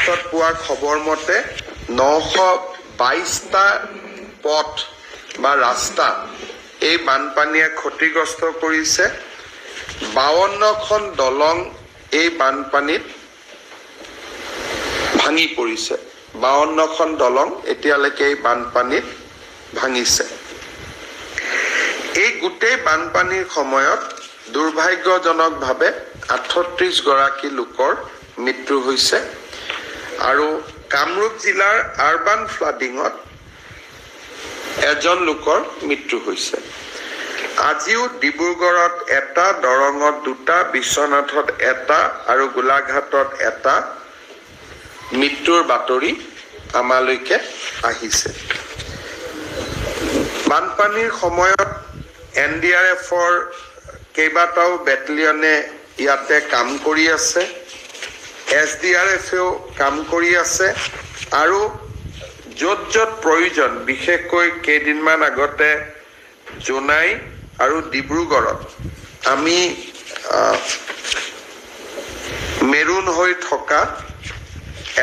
হাতত পোৱা খবৰ মতে 922টা পথ বা ৰাস্তা এই বানপানীয়ে ক্ষতিগ্ৰস্ত কৰিছে। 52খন দলং এই বানপানীত ভাঙি পৰিছে। 52খন দলং এতিয়ালৈকে এই বানপানীত ভাঙিছে। এই গোটেই বানপানীৰ সময়ত দুৰ্ভাগ্যজনকভাৱে 38 গৰাকী লোকৰ মৃত্যু হৈছে আৰু কামৰূপ জিলাৰ আৰবান ফ্লাডিঙত এজন লোকৰ মৃত্যু হৈছে। আজিও ডিব্ৰুগড়ত এটা, দৰঙত 2টা, বিশ্বনাথত 1টা আৰু গোলাঘাটত 1টা মৃত্যুৰ বাতৰি আমালৈকে আহিছে। বানপানীৰ সময়ত NDRFৰ কেইবাটাও বেটেলিয়নে ইয়াতে কাম কৰি আছে, SDRFেও কাম কৰি আছে আৰু য'ত য'ত প্ৰয়োজন, বিশেষকৈ কেইদিনমান আগতে জোনাই আৰু ডিব্ৰুগড়ত আমি মেৰুন হৈ থকা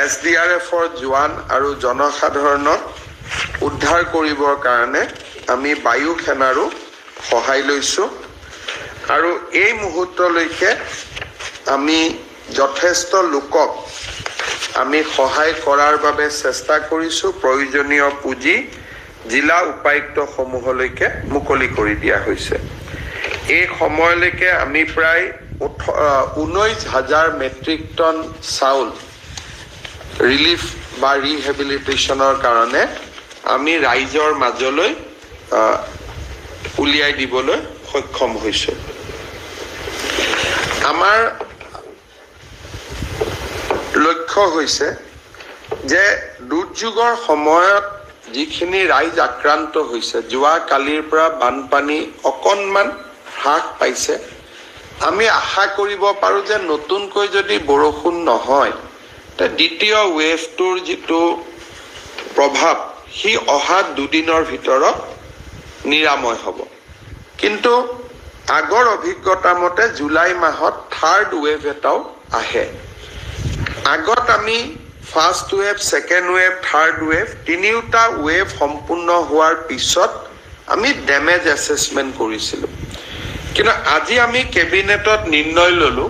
SDRFৰ জোৱান আৰু জনসাধাৰণক উদ্ধাৰ কৰিবৰ কাৰণে আমি বায়ু সেনাৰো সহায় লৈছোঁ আৰু এই মুহূৰ্তলৈকে আমি যথেষ্ট লোকক আমি সহায় কৰাৰ বাবে চেষ্টা কৰিছোঁ। প্ৰয়োজনীয় পুঁজি জিলা উপায়ুক্তসমূহলৈকে মুকলি কৰি দিয়া হৈছে। এই সময়লৈকে আমি প্ৰায় 19,000 মেট্ৰিক টন চাউল ৰিলিফ বা ৰিহেবিলিটেশ্যনৰ কাৰণে আমি ৰাইজৰ মাজলৈ উলিয়াই দিবলৈ সক্ষম হৈছোঁ। আমাৰ লক্ষ্য হৈছে যে দুৰ্যোগৰ সময়ত যিখিনি ৰাইজ আক্ৰান্ত হৈছে, যোৱা কালিৰ পৰা বানপানী অকণমান হ্ৰাস পাইছে। আমি আশা কৰিব পাৰোঁ যে নতুনকৈ যদি বৰষুণ নহয়, তে দ্বিতীয় ৱেভটোৰ যিটো প্ৰভাৱ সি অহা 2 দিনৰ ভিতৰত নিৰাময় হ'ব। কিন্তু আগৰ অভিজ্ঞতা মতে জুলাই মাহত 3rd ৱেভ এটাও আহে। আগত আমি first wave, second wave, third wave, তিনিওটা ৱেভ সম্পূৰ্ণ হোৱাৰ পিছত আমি ডেমেজ এছেছমেণ্ট কৰিছিলোঁ। কিন্তু আজি আমি কেবিনেটত নিৰ্ণয় ল'লোঁ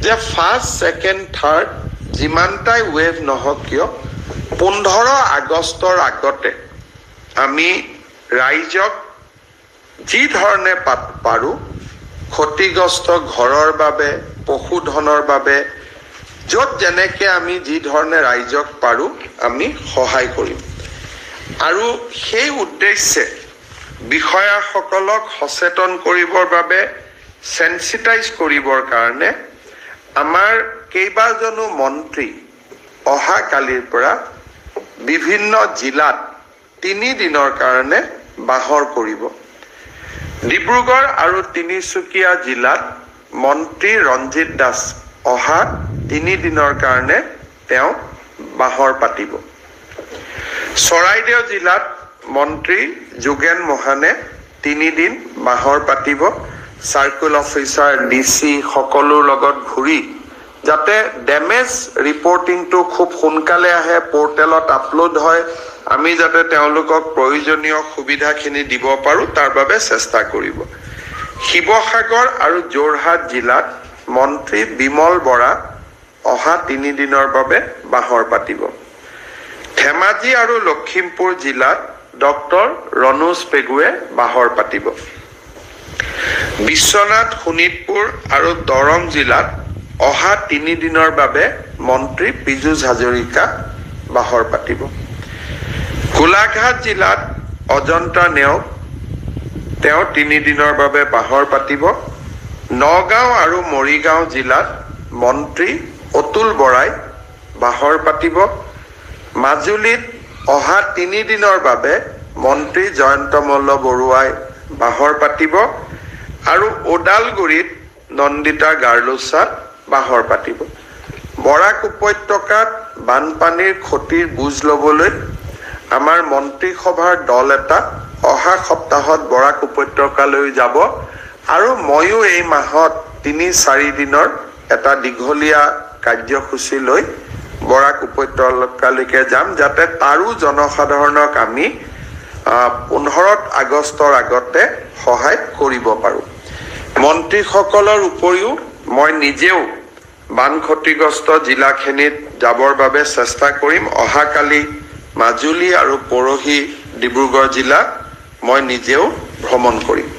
যে ফাৰ্ষ্ট, ছেকেণ্ড, থাৰ্ড যিমানটাই ৱেভ নহওক কিয় 15 আগষ্টৰ আগতে আমি ৰাইজক যি ধৰণে পাৰোঁ ক্ষতিগ্ৰস্ত ঘৰৰ বাবে, পশুধনৰ বাবে, য'ত যেনেকৈ আমি যি ধৰণে ৰাইজক পাৰোঁ আমি সহায় কৰিম। আৰু সেই উদ্দেশ্যে বিষয়াসকলক সচেতন কৰিবৰ বাবে, সেন্সিটাইজ কৰিবৰ কাৰণে আমাৰ কেইবাজনো মন্ত্ৰী অহা কালিৰ পৰা বিভিন্ন জিলাত 3 দিনৰ কাৰণে বাহৰ কৰিব। ডিব্ৰুগড় আৰু তিনিচুকীয়া জিলাত মন্ত্ৰী ৰঞ্জিত দাস অহা 3 দিনৰ কাৰণে তেওঁ বাহৰ পাতিব। চৰাইদেউ জিলাত মন্ত্ৰী যোগেন মহানে 3 দিন বাহৰ পাতিব। চাৰ্কুল অফিচাৰ, DC সকলোৰ লগত ঘূৰি যাতে ডেমেজ ৰিপৰ্টিংটো খুব সোনকালে আহে, পৰ্টেলত আপলোড হয়, আমি যাতে তেওঁলোকক প্ৰয়োজনীয় সুবিধাখিনি দিব পাৰোঁ তাৰ বাবে চেষ্টা কৰিব। শিৱসাগৰ আৰু যোৰহাট জিলাত মন্ত্ৰী বিমল বৰা অহা 3 দিনৰ বাবে বাহৰ পাতিব। ধেমাজি আৰু লখিমপুৰ জিলাত ডক্টৰ ৰণোজ পেগুৱে বাহৰ পাতিব। বিশ্বনাথ, শোণিতপুৰ আৰু দৰং জিলাত অহা 3 দিনৰ বাবে মন্ত্ৰী পীযুষ হাজৰিকা বাহৰ পাতিব। গোলাঘাট জিলাত অজন্তা নেওগ তেওঁ 3 দিনৰ বাবে বাহৰ পাতিব। নগাঁও আৰু মৰিগাঁও জিলাত মন্ত্ৰী অতুল বৰাই বাহৰ পাতিব। মাজুলীত অহা 3 দিনৰ বাবে মন্ত্ৰী জয়ন্ত মল্ল বৰুৱাই বাহৰ পাতিব আৰু ওদালগুৰিত নন্দিতা গাৰ্লুচাত বাহৰ পাতিব। বৰাক উপত্যকাত বানপানীৰ ক্ষতিৰ বুজ ল'বলৈ আমাৰ মন্ত্ৰীসভাৰ দল এটা অহা সপ্তাহত বৰাক উপত্যকালৈ যাব আৰু ময়ো এই মাহত 3-4 দিনৰ এটা দীঘলীয়া কাৰ্যসূচী লৈ বৰাক উপত্যকালৈকে যাম যাতে তাৰো জনসাধাৰণক আমি 15 আগষ্টৰ আগতে সহায় কৰিব পাৰোঁ। মন্ত্ৰীসকলৰ উপৰিও মই নিজেও বান ক্ষতিগ্ৰস্ত জিলাখিনিত যাবৰ বাবে চেষ্টা কৰিম। অহাকালি মাজুলী আৰু পৰহি ডিব্ৰুগড় জিলা মই নিজেও ভ্ৰমণ কৰিম।